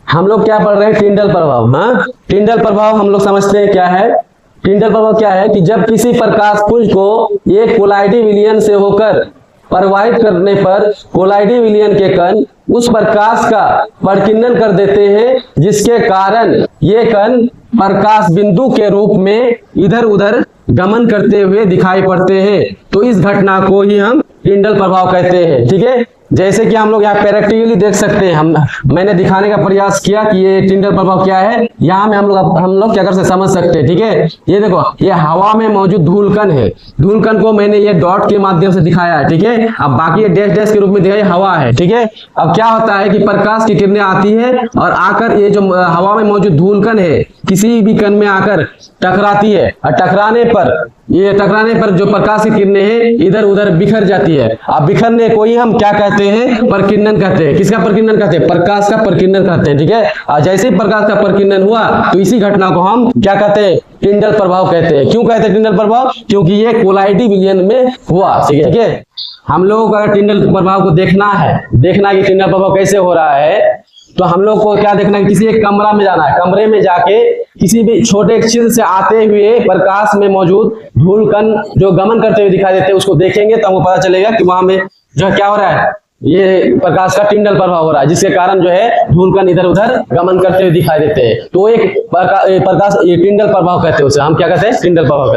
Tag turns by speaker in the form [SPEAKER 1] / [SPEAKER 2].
[SPEAKER 1] हम लोग क्या पढ़ रहे हैं, टिंडल प्रभाव। हाँ, टिंडल प्रभाव हम लोग समझते हैं क्या है। टिंडल प्रभाव क्या है कि जब किसी प्रकाश पुंज को एक कोलाइडी विलयन से होकर प्रवाहित करने पर कोलाइडी विलयन के कण उस प्रकाश का परिकीर्णन कर देते हैं, जिसके कारण ये कण प्रकाश बिंदु के रूप में इधर उधर गमन करते हुए दिखाई पड़ते हैं। तो इस घटना को ही हम टिंडल प्रभाव कहते हैं। ठीक है, जैसे कि हम लोग यहाँ प्रैक्टिकली देख सकते हैं, मैंने दिखाने का प्रयास किया कि ये टिंडल प्रभाव क्या है। यहाँ में हम लोग क्या कर सकते समझ सकते हैं। ठीक है, ये देखो, ये हवा में मौजूद धूलकण है। धूलकण को मैंने ये डॉट के माध्यम से दिखाया है। ठीक है, अब बाकी ये डैश डैश के रूप में दिखाई हवा है। ठीक है, अब क्या होता है कि प्रकाश की किरणें आती है और आकर ये जो हवा में मौजूद धूलकण है किसी भी कण में आकर टकराती है, और टकराने पर जो प्रकाश की किरणें हैं इधर उधर बिखर जाती है। अब बिखरने को ही हम क्या कहते हैं, प्रकीर्णन कहते हैं। किसका प्रकीर्णन कहते हैं, प्रकाश का प्रकीर्णन कहते हैं। ठीक है, और जैसे ही प्रकाश का प्रकीर्णन हुआ तो इसी घटना को हम क्या कहते हैं, टिंडल प्रभाव कहते हैं। क्यों कहते हैं टिंडल प्रभाव, क्योंकि ये कोलाइडी विलयन में हुआ। ठीक है, हम लोगों को अगर टिंडल प्रभाव को देखना है कि टिंडल प्रभाव कैसे हो रहा है, तो हम लोग को क्या देखना है, किसी एक कमरा में जाना है। कमरे में जाके किसी भी छोटे छिद्र से आते हुए प्रकाश में मौजूद धूलकण जो गमन करते हुए दिखाई देते हैं उसको देखेंगे तो हमको पता चलेगा कि वहां में जो क्या हो रहा है, ये प्रकाश का टिंडल प्रभाव हो रहा है, जिसके कारण जो है धूलकण इधर उधर गमन करते हुए दिखाई देते हैं। तो एक प्रकाश ये टिंडल प्रभाव कहते हैं, उसे हम क्या कहते हैं, टिंडल प्रभाव।